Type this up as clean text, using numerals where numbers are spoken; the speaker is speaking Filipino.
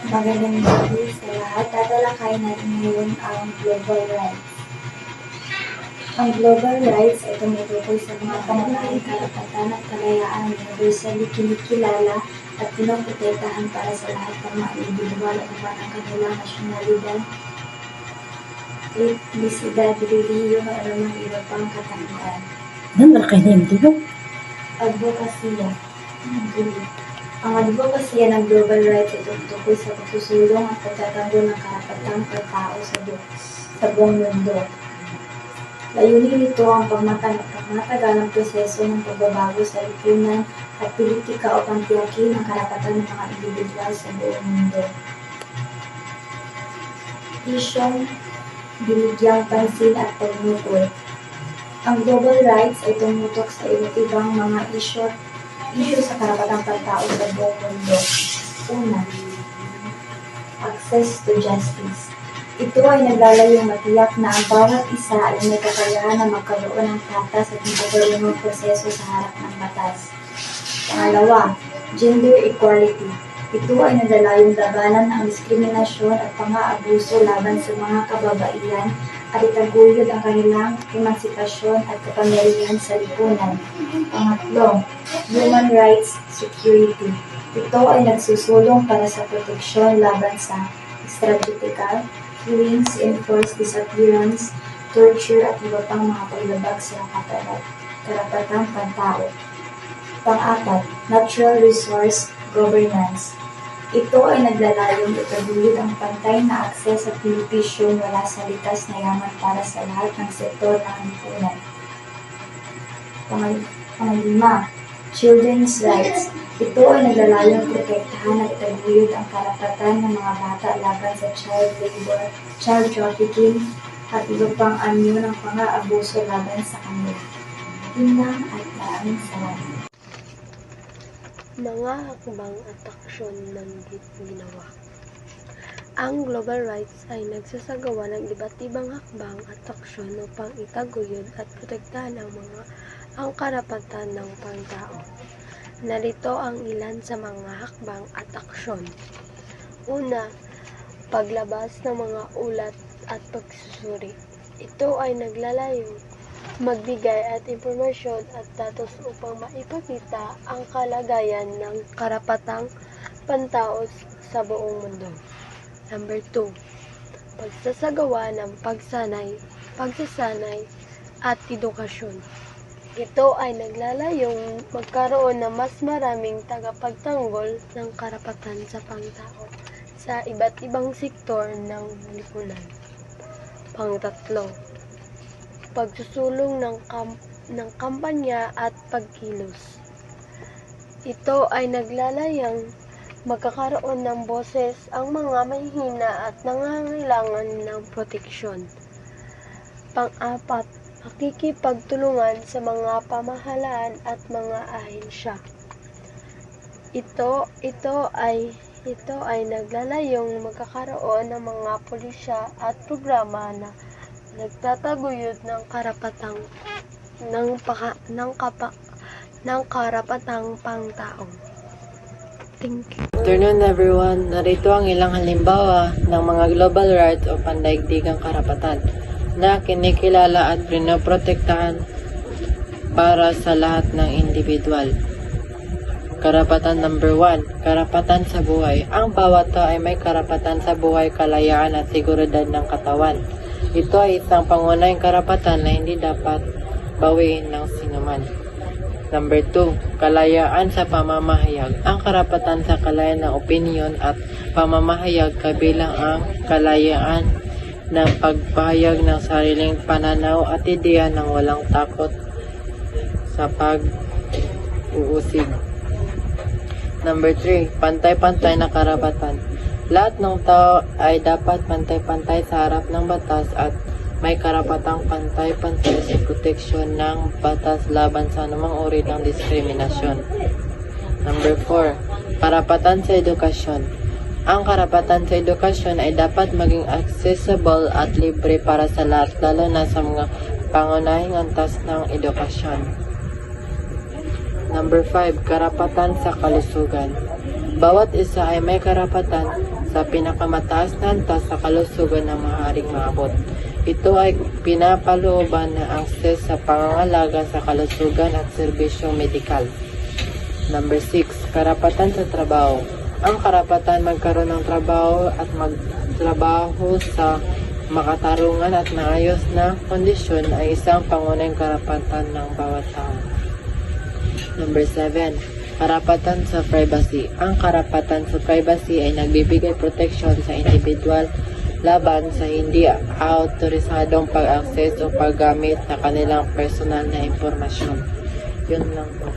Magandang gabi sa lahat. Tatalakayin natin ngayon ang global rights. Ang global rights ay tumutukoy sa mga pangunahing karapatan at kalayaan na universally kinikilala at pinoprotektahan para sa lahat ng mga individual at naman ang kanilang nasyonalidad, etnisidad, relihiyon o anumang iba pang katangian. Advokasya. Ang advokasya ng global rights ay tumutukoy sa pagsusulong at pagtatanggol ng karapatang pagtao sa buong mundo. Layunin nito ang pangmatagalang proseso ng pagbabago sa lipunan at politika upang tiyakin ang karapatan ng mga individual sa buong mundo. Isyong binigyang pansin at pagmukol. Ang global rights ay tumutok sa iba't ibang mga isyu sa karapatang pagtao sa buong mundo. Una, access to justice. Ito ay naglalayong matiyak na ang bawat isa ay may kakayahan na magkaroon ng patas at magkaroon ng proseso sa harap ng batas. Pangalawa, gender equality. Ito ay naglalayong labanan ang diskriminasyon at pang-aabuso laban sa mga kababaihan at itaguyod ang kanilang emansipasyon at kapangyarihan sa lipunan. Pangatlo, human rights security. Ito ay nagsusulong para sa proteksyon laban sa extrajudicial killings, enforced disappearance, torture at iba pang mga paglabag sa karapatang pantao. Pang-apat, natural resource governance. Ito ay naglalayong itaguyod ang pantay na akses at benepisyo mula sa litas na yaman para sa lahat ng sektor ng lipunan. Panglima, children's rights. Ito ay naglalayong protektahan at itaguyod ang karapatan ng mga bata laban sa child labor, child trafficking, at iba pang anyo ng pang-aabuso laban sa kanila. Yun lang at maraming salamat. Mga hakbang at aksyon ng ginawa. Ang global rights ay nagsasagawa ng iba't ibang hakbang at aksyon upang itaguyod at protektahan ang karapatan ng pangtao. Narito ang ilan sa mga hakbang at aksyon. Una, paglabas ng mga ulat at pagsusuri. Ito ay naglalayong magbigay at impormasyon at datos upang maipakita ang kalagayan ng karapatang pantao sa buong mundo. Number 2, pagsasagawa ng pagsasanay at edukasyon. Ito ay naglalayong magkaroon ng mas maraming tagapagtanggol ng karapatan sa pangtao sa iba't ibang sektor ng lipunan. Pang-tatlo, pagsusulong ng kampanya at pagkilos. Ito ay naglalayang magkakaroon ng boses ang mga mahihina at nangangailangan ng proteksyon. Pang-apat, makikipagtulungan sa mga pamahalaan at mga ahensya. Ito ay naglalayong magkakaroon ng mga pulisya at programa na nagtataguyod ng karapatang pangtao. Thank you. Good afternoon everyone. Narito ang ilang halimbawa ng mga global rights o pandaigdigang karapatan na kinikilala at pinoprotektahan para sa lahat ng individual. Karapatan number 1, karapatan sa buhay. Ang bawat tao ay may karapatan sa buhay, kalayaan at seguridad ng katawan. Ito ay isang pangunahing karapatan na hindi dapat bawiin ng sinuman. Number 2, kalayaan sa pamamahayag. Ang karapatan sa kalayaan ng opinyon at pamamahayag kabilang ang kalayaan ng pagpahayag ng sariling pananaw at ideya ng walang takot sa pag-uusig. Number 3, pantay-pantay na karapatan. Lahat ng tao ay dapat pantay-pantay sa harap ng batas at may karapatang pantay-pantay sa proteksyon ng batas laban sa anumang uri ng diskriminasyon. Number 4, karapatan sa edukasyon. Ang karapatan sa edukasyon ay dapat maging accessible at libre para sa lahat, lalo na sa mga pangunahing antas ng edukasyon. Number 5, karapatan sa kalusugan. Bawat isa ay may karapatan sa sa pinakamataas na antas sa kalusugan na maaaring maabot. Ito ay pinapalooban na akses sa pangangalaga sa kalusugan at serbisyong medikal. Number 6. Karapatan sa trabaho. Ang karapatan magkaroon ng trabaho at magtrabaho sa makatarungan at maayos na kondisyon ay isang pangunahing karapatan ng bawat tao. Number 7. Karapatan sa privacy. Ang karapatan sa privacy ay nagbibigay proteksyon sa individual laban sa hindi autorisadong pag-access o paggamit na kanilang personal na impormasyon. Yun lang po.